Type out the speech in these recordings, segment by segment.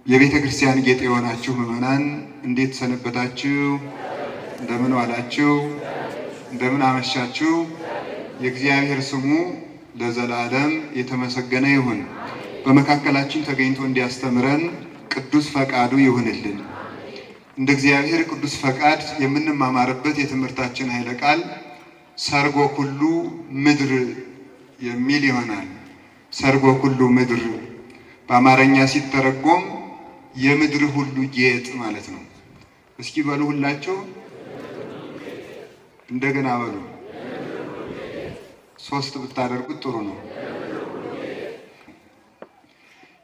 የቤተ ክርስቲያን ጌጥ የሆናችሁ ምዕመናን እንዴት ሰነበታችሁ? እንደምን ዋላችሁ? እንደምን አመሻችሁ? የእግዚአብሔር ስሙ ለዘላለም የተመሰገነ ይሁን። በመካከላችን ተገኝቶ እንዲያስተምረን ቅዱስ ፈቃዱ ይሁንልን። እንደ እግዚአብሔር ቅዱስ ፈቃድ የምንማማርበት የትምህርታችን ኃይለ ቃል ሰርጎ ኩሉ ምድር የሚል ይሆናል። ሰርጎ ኩሉ ምድር በአማርኛ ሲተረጎም የምድር ሁሉ ጌጥ ማለት ነው። እስኪ በሉ ሁላችሁ እንደገና በሉ። ሶስት ብታደርጉት ጥሩ ነው።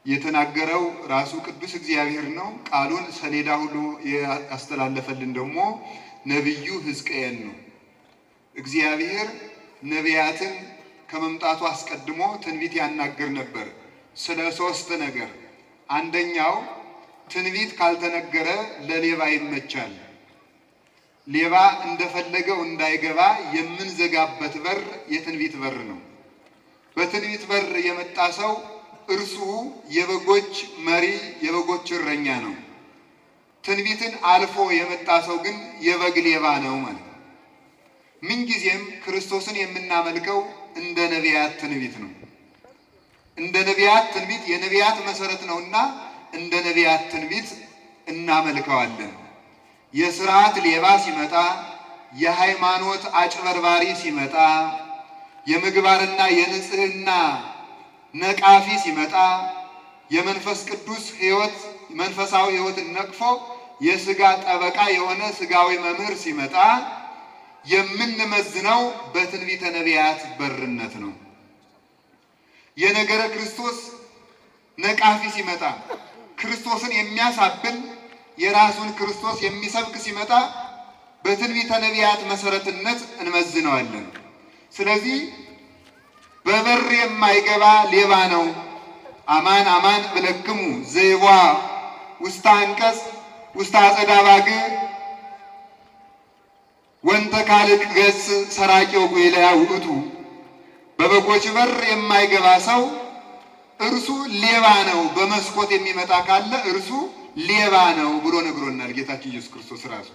የተናገረው ራሱ ቅዱስ እግዚአብሔር ነው። ቃሉን ሰሌዳ ሁሉ ያስተላለፈልን ደግሞ ነብዩ ሕዝቅኤል ነው። እግዚአብሔር ነቢያትን ከመምጣቱ አስቀድሞ ትንቢት ያናገር ነበር ስለ ሶስት ነገር። አንደኛው ትንቢት ካልተነገረ ለሌባ ይመቻል። ሌባ እንደፈለገው እንዳይገባ የምንዘጋበት በር የትንቢት በር ነው። በትንቢት በር የመጣ ሰው እርሱ የበጎች መሪ፣ የበጎች እረኛ ነው። ትንቢትን አልፎ የመጣ ሰው ግን የበግ ሌባ ነው ማለት ነው። ምንጊዜም ክርስቶስን የምናመልከው እንደ ነቢያት ትንቢት ነው። እንደ ነቢያት ትንቢት የነቢያት መሰረት ነውና እንደ ነቢያት ትንቢት እናመልከዋለን። የሥርዓት ሌባ ሲመጣ፣ የሃይማኖት አጭበርባሪ ሲመጣ፣ የምግባርና የንጽህና ነቃፊ ሲመጣ፣ የመንፈስ ቅዱስ ሕይወት መንፈሳዊ ሕይወትን ነቅፎ የሥጋ ጠበቃ የሆነ ሥጋዊ መምህር ሲመጣ የምንመዝነው በትንቢተ ነቢያት በርነት ነው። የነገረ ክርስቶስ ነቃፊ ሲመጣ፣ ክርስቶስን የሚያሳብል የራሱን ክርስቶስ የሚሰብክ ሲመጣ በትንቢተ ነቢያት መሰረትነት እንመዝነዋለን። ስለዚህ በበር የማይገባ ሌባ ነው። አማን አማን ብለክሙ ዘይዋ ውስተ አንቀጽ ውስተ አጸደ አባግ ወንተ ካልቅ ገጽ ሰራቂው ጉይላ ውእቱ። በበጎች በር የማይገባ ሰው እርሱ ሌባ ነው። በመስኮት የሚመጣ ካለ እርሱ ሌባ ነው ብሎ ነግሮናል ጌታችን ኢየሱስ ክርስቶስ ራሱ።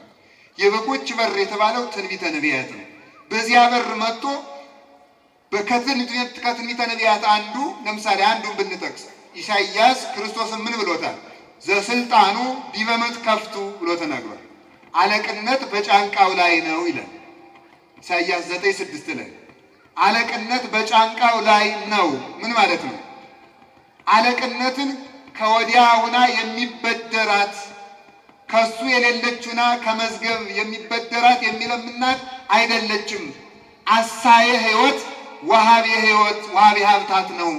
የበጎች በር የተባለው ትንቢተ ነቢያት ነው። በዚያ በር መጥቶ ከትንቢተ ነቢያት አንዱ ለምሳሌ አንዱን ብንጠቅስ ኢሳይያስ ክርስቶስን ምን ብሎታል? ዘስልጣኑ ዲበ መትከፍቱ ብሎ ተናግሯል። አለቅነት በጫንቃው ላይ ነው ይላል ኢሳይያስ 9:6 ላይ። አለቅነት በጫንቃው ላይ ነው ምን ማለት ነው? አለቅነትን ከወዲያ ሁና የሚበደራት ከሱ የሌለችና ከመዝገብ የሚበደራት የሚለምናት አይደለችም። አሳየ ሕይወት ወሃቤ ሕይወት ወሃቤ ሀብታት ነው።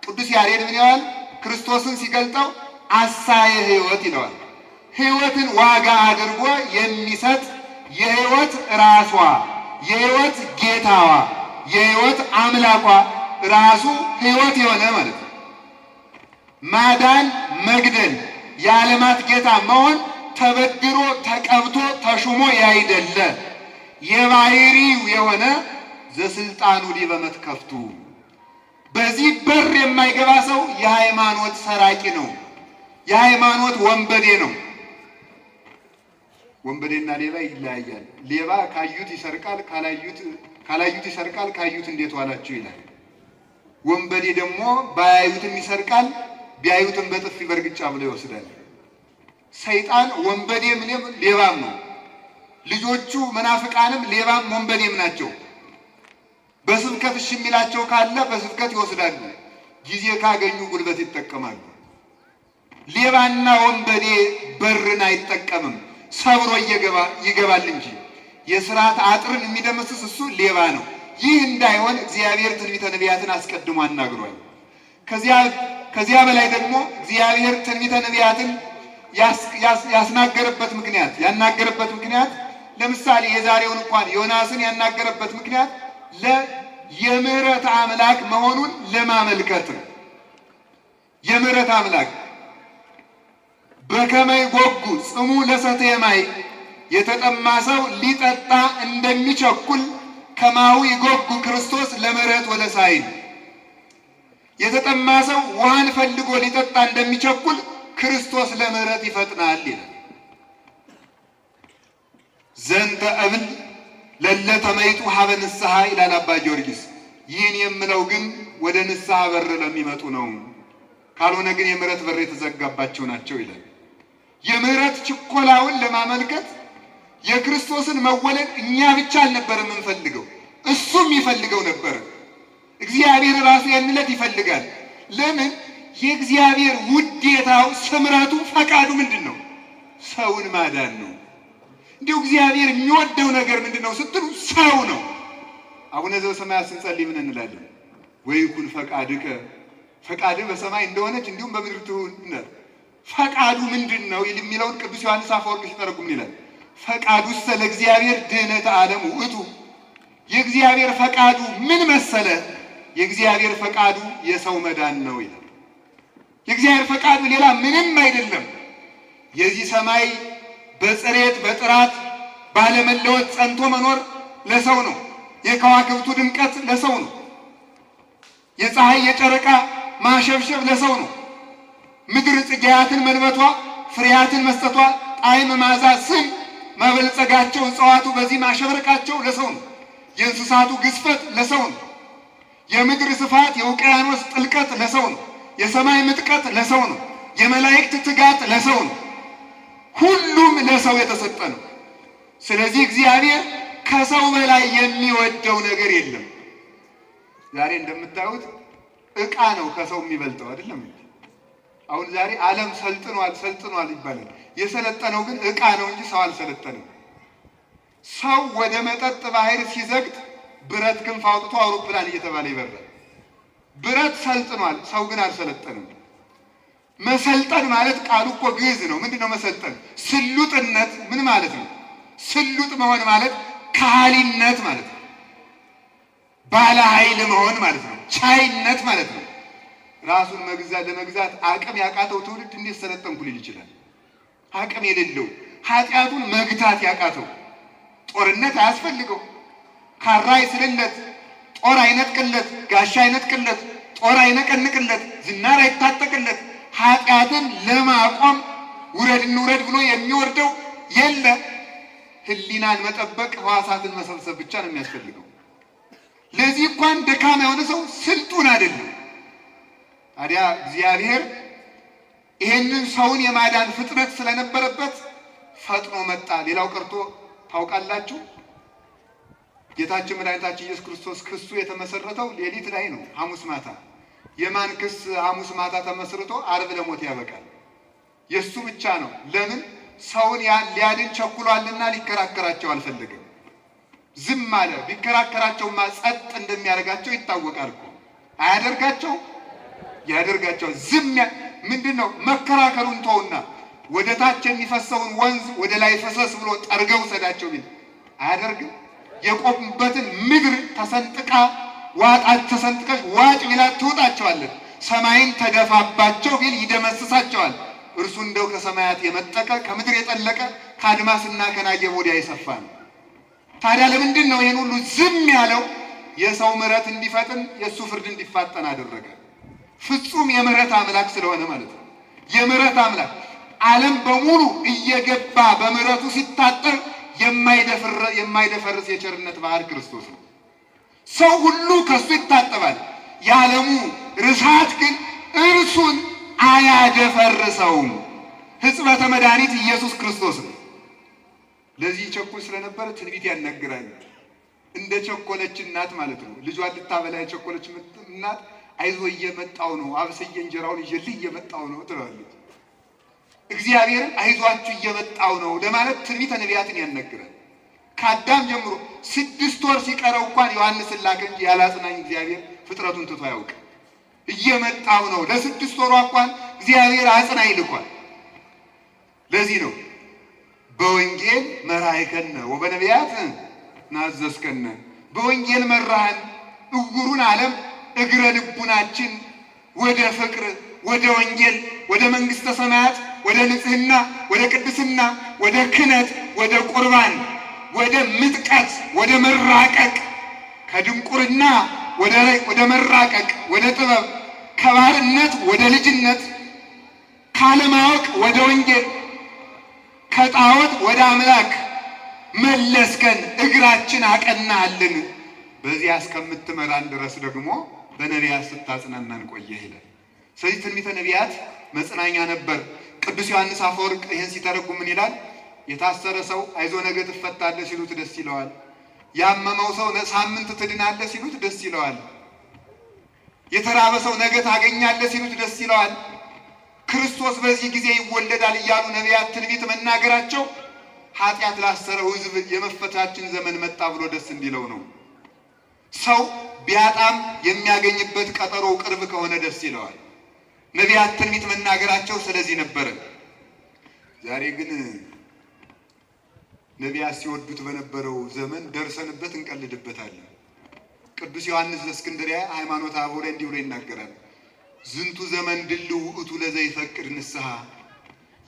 ቅዱስ ያሬድ ምን ይለዋል? ክርስቶስን ሲገልጠው አሳየ ሕይወት ይለዋል። ሕይወትን ዋጋ አድርጎ የሚሰጥ የሕይወት ራሷ፣ የሕይወት ጌታዋ፣ የሕይወት አምላኳ ራሱ ሕይወት የሆነ ማለት ነው። ማዳን፣ መግደል፣ የዓለማት ጌታ መሆን ተበድሮ ተቀብቶ ተሹሞ ያይደለ የባህሪው የሆነ ዘስልጣኑ ዲበ መትከፍቱ። በዚህ በር የማይገባ ሰው የሃይማኖት ሰራቂ ነው፣ የሃይማኖት ወንበዴ ነው። ወንበዴና ሌባ ይለያያል። ሌባ ካዩት ይሰርቃል፣ ካላዩት ይሰርቃል፣ ካዩት እንዴት ዋላችሁ ይላል። ወንበዴ ደግሞ ባያዩትም ይሰርቃል፣ ቢያዩትም በጥፊ በርግጫ ብሎ ይወስዳል። ሰይጣን ወንበዴም ሌባም ነው። ልጆቹ መናፍቃንም ሌባም ወንበዴም ናቸው። በስብከት እሺ የሚላቸው ካለ በስብከት ይወስዳሉ። ጊዜ ካገኙ ጉልበት ይጠቀማሉ። ሌባና ወንበዴ በርን አይጠቀምም፣ ሰብሮ ይገባል እንጂ። የሥርዓት አጥርን የሚደመስስ እሱ ሌባ ነው። ይህ እንዳይሆን እግዚአብሔር ትንቢተ ነቢያትን አስቀድሞ አናግሯል። ከዚያ በላይ ደግሞ እግዚአብሔር ትንቢተ ነቢያትን ያናገረበት ምክንያት ለምሳሌ የዛሬውን እንኳን ዮናስን ያናገረበት ምክንያት የምህረት አምላክ መሆኑን ለማመልከት ነው። የምህረት አምላክ በከመይ ጎጉ ጽሙ ለሰትየ ማይ፣ የተጠማ ሰው ሊጠጣ እንደሚቸኩል ከማሁ ይጎጉ ክርስቶስ ለምህረት ወለሳይል። የተጠማ ሰው ውሃን ፈልጎ ሊጠጣ እንደሚቸኩል ክርስቶስ ለምህረት ይፈጥናል ይላል። ዘንተ እብል ለለ ተመይጡ ሀበ ንስሐ ይላል አባ ጊዮርጊስ። ይህን የምለው ግን ወደ ንስሐ በር ለሚመጡ ነው፣ ካልሆነ ግን የምህረት በር የተዘጋባቸው ናቸው ይላል። የምህረት ችኮላውን ለማመልከት የክርስቶስን መወለድ እኛ ብቻ አልነበረም የምንፈልገው፣ እሱም ይፈልገው ነበር። እግዚአብሔር ራሱ ያን ዕለት ይፈልጋል። ለምን? የእግዚአብሔር ውዴታው፣ ስምረቱ፣ ፈቃዱ ምንድን ነው? ሰውን ማዳን ነው። እንዲሁ እግዚአብሔር የሚወደው ነገር ምንድን ነው ስትሉ ሰው ነው። አቡነ ዘበሰማያት ስንጸልይ ምን እንላለን? ወይኩን ፈቃድከ፣ ፈቃድህ በሰማይ እንደሆነች እንዲሁም በምድር ትሁን። ፈቃዱ ምንድን ነው የሚለውን ቅዱስ ዮሐንስ አፈወርቅ ሲተረጉም ይላል ፈቃዱሰ ለእግዚአብሔር ድኅነተ ዓለም ውእቱ። የእግዚአብሔር ፈቃዱ ምን መሰለ? የእግዚአብሔር ፈቃዱ የሰው መዳን ነው ይላል። የእግዚአብሔር ፈቃዱ ሌላ ምንም አይደለም። የዚህ ሰማይ በጽሬት በጥራት ባለመለወጥ ጸንቶ መኖር ለሰው ነው። የከዋክብቱ ድምቀት ለሰው ነው። የፀሐይ የጨረቃ ማሸብሸብ ለሰው ነው። ምድር ጽጌያትን መልበቷ፣ ፍሬያትን መስጠቷ፣ ጣዕም መዓዛ ስም ማበልጸጋቸው፣ እጽዋቱ በዚህ ማሸብረቃቸው ለሰው ነው። የእንስሳቱ ግዝፈት ለሰው ነው። የምድር ስፋት፣ የውቅያኖስ ጥልቀት ለሰው ነው። የሰማይ ምጥቀት ለሰው ነው። የመላእክት ትጋት ለሰው ነው። ሁሉም ለሰው የተሰጠ ነው። ስለዚህ እግዚአብሔር ከሰው በላይ የሚወደው ነገር የለም። ዛሬ እንደምታዩት ዕቃ ነው ከሰው የሚበልጠው አይደለም። አሁን ዛሬ ዓለም ሰልጥኗል ይባላል። የሰለጠነው ግን ዕቃ ነው እንጂ ሰው አልሰለጠንም። ሰው ወደ መጠጥ ባህር ሲዘግት ብረት ክንፍ አውጥቶ አውሮፕላን እየተባለ ይበራል። ብረት ሰልጥኗል፣ ሰው ግን አልሰለጠንም። መሰልጠን ማለት ቃሉ እኮ ግዕዝ ነው። ምንድን ነው መሰልጠን? ስሉጥነት ምን ማለት ነው? ስሉጥ መሆን ማለት ካህሊነት ማለት ነው። ባለ ኃይል መሆን ማለት ነው። ቻይነት ማለት ነው። ራሱን ለመግዛት አቅም ያቃተው ትውልድ እንዴት ሰለጠንኩ ሊል ይችላል? አቅም የሌለው ኃጢአቱን መግታት ያቃተው ጦርነት አያስፈልገው፣ ካራ አይስልለት፣ ጦር አይነጥቅለት፣ ጋሻ አይነጥቅለት፣ ጦር አይነቀንቅለት፣ ዝናር አይታጠቅለት። ኃጢአትን ለማቆም ውረድ እንውረድ ብሎ የሚወርደው የለ። ህሊናን መጠበቅ፣ ሕዋሳትን መሰብሰብ ብቻ ነው የሚያስፈልገው። ለዚህ እንኳን ደካማ የሆነ ሰው ስልጡን አይደለም። ታዲያ እግዚአብሔር ይሄንን ሰውን የማዳን ፍጥረት ስለነበረበት ፈጥኖ መጣ። ሌላው ቀርቶ ታውቃላችሁ፣ ጌታችን መድኃኒታችን ኢየሱስ ክርስቶስ ክሱ የተመሰረተው ሌሊት ላይ ነው፣ ሐሙስ ማታ። የማን ክስ? ሐሙስ ማታ ተመስርቶ ዓርብ ለሞት ያበቃል። የእሱ ብቻ ነው። ለምን? ሰውን ሊያድን ቸኩሏልና ሊከራከራቸው አልፈለገም። ዝም አለ። ቢከራከራቸውማ ጸጥ እንደሚያደርጋቸው ይታወቃል እኮ። አያደርጋቸው? ያደርጋቸው። ምንድን ነው መከራከሩን ተውና ወደ ታች የሚፈሰውን ወንዝ ወደ ላይ ፈሰስ ብሎ ጠርገው ሰዳቸው ቢል አያደርግም? የቆሙበትን ምድር ተሰንጥቃ ተሰንጥቀሽ ዋጭ ቢላት ትውጣቸዋለን። ሰማይን ተደፋባቸው ቢል ይደመስሳቸዋል። እርሱ እንደው ከሰማያት የመጠቀ ከምድር የጠለቀ ከአድማስና ከናጌብ ወዲያ የሰፋ ነው። ታዲያ ለምንድን ነው ይህን ሁሉ ዝም ያለው? የሰው ምሕረት እንዲፈጥን የእሱ ፍርድ እንዲፋጠን አደረገ። ፍጹም የምሕረት አምላክ ስለሆነ ማለት ነው። የምሕረት አምላክ ዓለም በሙሉ እየገባ በምሕረቱ ሲታጠር የማይደፈርስ የቸርነት ባህር ክርስቶስ ነው። ሰው ሁሉ ከሱ ይታጠባል። የዓለሙ ርሳት ግን እርሱን አያደፈርሰውም። ሕጽበተ መድኃኒት ኢየሱስ ክርስቶስ ነው። ለዚህ ቸኩል ስለነበረ ትንቢት ያናግራል። እንደ ቸኮለች እናት ማለት ነው። ልጇን ልታበላ የቸኮለች እናት አይዞ እየመጣው ነው፣ አብስዬ እንጀራውን ይዤልህ እየመጣው ነው ትላለች። እግዚአብሔርን አይዟችሁ እየመጣው ነው ለማለት ትንቢተ ነቢያትን ያናግራል። ከአዳም ጀምሮ 6 ወር ሲቀረው እንኳን ዮሐንስን ላከ እንጂ ያላጽናኝ እግዚአብሔር ፍጥረቱን ትቶ አያውቅም። እየመጣው ነው። ለ6 ወሯ እንኳን እግዚአብሔር አጽናኝ ልኳል። ለዚህ ነው በወንጌል መራይከነ ወበነቢያት ናዘዝከነ። በወንጌል መራህን እውሩን ዓለም እግረ ልቡናችን ወደ ፍቅር፣ ወደ ወንጌል፣ ወደ መንግሥተ ሰማያት፣ ወደ ንጽሕና፣ ወደ ቅድስና፣ ወደ ክህነት፣ ወደ ቁርባን፣ ወደ ምጥቀት፣ ወደ መራቀቅ፣ ከድንቁርና ወደ መራቀቅ፣ ወደ ጥበብ፣ ከባርነት ወደ ልጅነት፣ ካለማወቅ ወደ ወንጌል ከጣዖት ወደ አምላክ መለስከን፣ እግራችን አቀናልን። በዚያ እስከምትመራን ድረስ ደግሞ በነቢያት ስታጽናናን ቆየህ ይላል። ስለዚህ ትንቢተ ነቢያት መጽናኛ ነበር። ቅዱስ ዮሐንስ አፈወርቅ ይህን ሲተረጉም ምን ይላል? የታሰረ ሰው አይዞ ነገ ትፈታለህ ሲሉት ደስ ይለዋል። ያመመው ሰው ሳምንት ትድናለህ ሲሉት ደስ ይለዋል። የተራበ ሰው ነገ ታገኛለህ ሲሉት ደስ ይለዋል። ክርስቶስ በዚህ ጊዜ ይወለዳል እያሉ ነቢያት ትንቢት መናገራቸው ኃጢአት ላሰረው ሕዝብ የመፈታችን ዘመን መጣ ብሎ ደስ እንዲለው ነው። ሰው ቢያጣም የሚያገኝበት ቀጠሮ ቅርብ ከሆነ ደስ ይለዋል። ነቢያት ትንቢት መናገራቸው ስለዚህ ነበረ። ዛሬ ግን ነቢያት ሲወዱት በነበረው ዘመን ደርሰንበት እንቀልድበታለን። ቅዱስ ዮሐንስ ዘእስክንድርያ ሃይማኖተ አበው ላይ እንዲህ ብሎ ይናገራል። ዝንቱ ዘመን ድልው ውእቱ ለዘይፈቅድ ንስሐ፣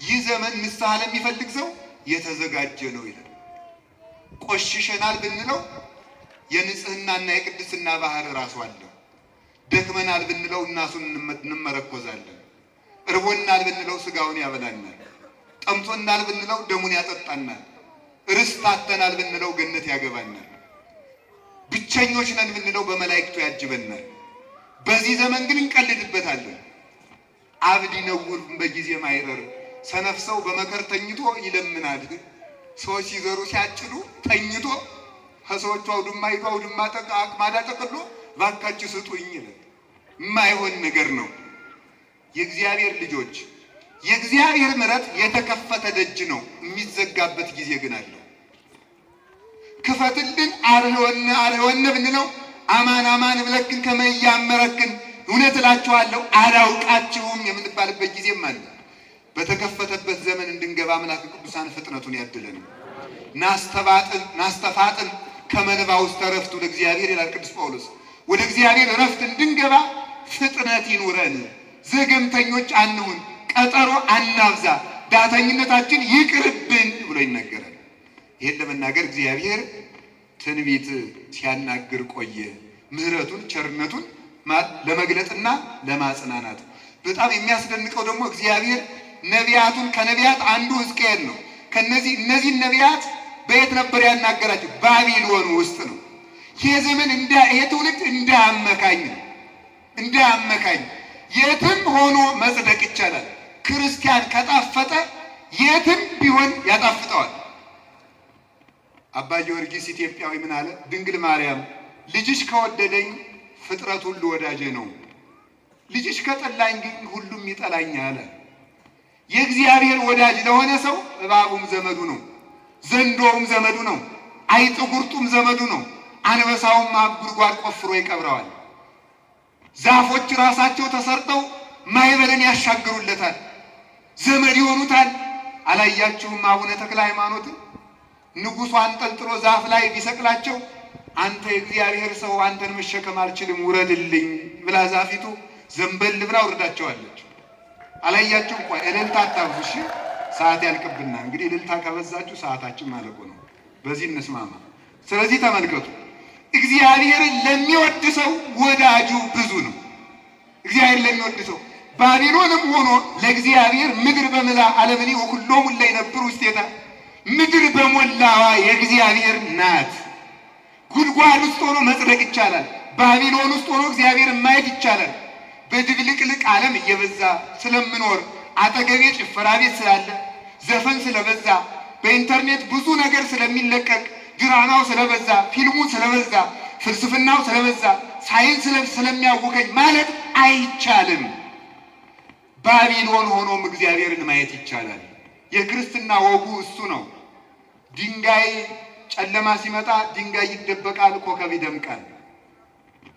ይህ ዘመን ንስሐ ለሚፈልግ ሰው የተዘጋጀ ነው ይላል። ቆሽሸናል ብንለው የንጽህናና የቅድስና ባህር ራሱ አለ። ደክመናል ብንለው እናሱን እንመረኮዛለን። እርቦናል ብንለው ስጋውን ያበላናል። ጠምቶናል ብንለው ደሙን ያጠጣናል። ርስት አጥተናል ብንለው ገነት ያገባናል። ብቸኞች ነን ብንለው በመላእክቱ ያጅበናል። በዚህ ዘመን ግን እንቀልድበታለን። አብድ ይነውር በጊዜ ማይረር፣ ሰነፍ ሰው በመከር ተኝቶ ይለምናል። ሰዎች ሲዘሩ ሲያጭዱ ተኝቶ ከሰዎቹ አውድማ ሂዶ አውድማ አቅማዳ ጠቅሎ ባካችሁ ስጡኝ ይላል። የማይሆን ነገር ነው። የእግዚአብሔር ልጆች የእግዚአብሔር ምሕረት የተከፈተ ደጅ ነው። የሚዘጋበት ጊዜ ግን አለ። ክፈትልን አርኅወነ ብንለው አማን አማን ብለክን ከመያመረክን እውነት እላችኋለሁ አላውቃችሁም የምንባልበት ጊዜም አለ። በተከፈተበት ዘመን እንድንገባ አምላክ ቅዱሳን ፍጥነቱን ያድለን። ናስተፋጥን ከመንባ ውስጥ ተረፍቱ ለእግዚአብሔር ይላል ቅዱስ ጳውሎስ። ወደ እግዚአብሔር እረፍት እንድንገባ ፍጥነት ይኑረን። ዘገምተኞች አንሁን፣ ቀጠሮ አናብዛ፣ ዳተኝነታችን ይቅርብን ብሎ ይናገራል። ይህን ለመናገር እግዚአብሔር ትንቢት ሲያናግር ቆየ። ምሕረቱን ቸርነቱን ለመግለጥና ለማጽናናት። በጣም የሚያስደንቀው ደግሞ እግዚአብሔር ነቢያቱን ከነቢያት አንዱ ሕዝቅኤል ነው። እነዚህን ነቢያት በየት ነበር ያናገራቸው? ባቢሎን ውስጥ ነው። ይህ ዘመን ይሄ ትውልድ እንዳያመካኝ ነው። እንዳያመካኝ የትም ሆኖ መጽደቅ ይቻላል። ክርስቲያን ከጣፈጠ የትም ቢሆን ያጣፍጠዋል። አባ ጊዮርጊስ ኢትዮጵያዊ ምን አለ? ድንግል ማርያም ልጅሽ ከወደደኝ ፍጥረት ሁሉ ወዳጄ ነው፣ ልጅሽ ከጠላኝ ግን ሁሉም ይጠላኛል። የእግዚአብሔር ወዳጅ ለሆነ ሰው እባቡም ዘመዱ ነው፣ ዘንዶውም ዘመዱ ነው፣ አይጥ ጉርጡም ዘመዱ ነው፣ አንበሳውም ጉድጓድ ቆፍሮ ይቀብረዋል። ዛፎች ራሳቸው ተሰርጠው ማይበልን ያሻግሩለታል፣ ዘመድ ይሆኑታል። አላያችሁም አቡነ ተክለ ሃይማኖትን ንጉሡ አንጠልጥሎ ዛፍ ላይ ቢሰቅላቸው አንተ የእግዚአብሔር ሰው አንተን መሸከም አልችልም ውረድልኝ ብላ ዛፊቱ ዘንበል ብላ ውርዳቸዋለች። አላያችሁ እንኳን እልልታ አታብዙ። እሺ ሰዓት ያልቅብና እንግዲህ እልልታ ከበዛችሁ ሰዓታችን ማለቁ ነው። በዚህ እንስማማ። ስለዚህ ተመልከቱ፣ እግዚአብሔርን ለሚወድ ሰው ወዳጁ ብዙ ነው። እግዚአብሔር ለሚወድ ሰው ባቢሎንም ሆኖ ለእግዚአብሔር ምድር በምላ ዓለምኒ ወኩሎሙ እለ ይነብሩ ውስቴታ፣ ምድር በሞላዋ የእግዚአብሔር ናት። ጉድጓድ ውስጥ ሆኖ መጽደቅ ይቻላል። ባቢሎን ውስጥ ሆኖ እግዚአብሔርን ማየት ይቻላል። በድብልቅልቅ ዓለም እየበዛ ስለምኖር አጠገቤ ጭፈራ ቤት ስላለ፣ ዘፈን ስለበዛ፣ በኢንተርኔት ብዙ ነገር ስለሚለቀቅ፣ ድራማው ስለበዛ፣ ፊልሙ ስለበዛ፣ ፍልስፍናው ስለበዛ፣ ሳይንስ ስለሚያውከኝ ማለት አይቻልም። ባቢሎን ሆኖም እግዚአብሔርን ማየት ይቻላል። የክርስትና ወጉ እሱ ነው። ድንጋይ ጨለማ ሲመጣ ድንጋይ ይደበቃል፣ ኮከብ ይደምቃል።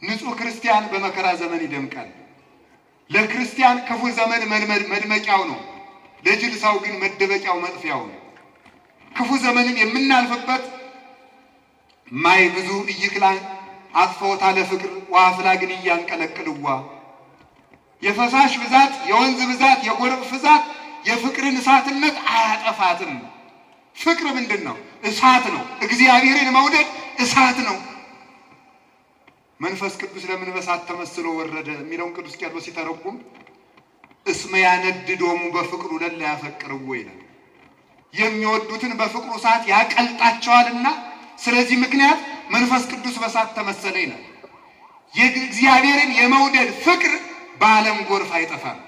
ንጹሕ ክርስቲያን በመከራ ዘመን ይደምቃል። ለክርስቲያን ክፉ ዘመን መድመቂያው ነው፣ ለጅል ሰው ግን መደበቂያው መጥፊያው ነው። ክፉ ዘመንን የምናልፍበት ማይ ብዙ እይክላ አጥፎታ ለፍቅር ዋፍላ ግን እያንቀለቅልዋ፣ የፈሳሽ ብዛት፣ የወንዝ ብዛት፣ የጎርፍ ብዛት የፍቅርን እሳትነት አያጠፋትም። ፍቅር ምንድን ነው? እሳት ነው። እግዚአብሔርን መውደድ እሳት ነው። መንፈስ ቅዱስ ለምን በእሳት ተመስሎ ወረደ የሚለውን ቅዱስ ቄርሎስ ሲተረጉም እስመ ያነድዶሙ በፍቅሩ ለላ ያፈቅርዎ ይላል። የሚወዱትን በፍቅሩ እሳት ያቀልጣቸዋልና ስለዚህ ምክንያት መንፈስ ቅዱስ በእሳት ተመሰለ ይላል። የእግዚአብሔርን የመውደድ ፍቅር በዓለም ጎርፍ አይጠፋም።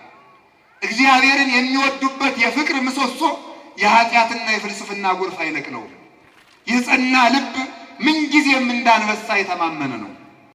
እግዚአብሔርን የሚወዱበት የፍቅር ምሰሶ የኃጢአትና የፍልስፍና ጎርፍ አይነቅለውም። የጸና ልብ ምንጊዜም እንዳንበሳ የተማመነ ነው።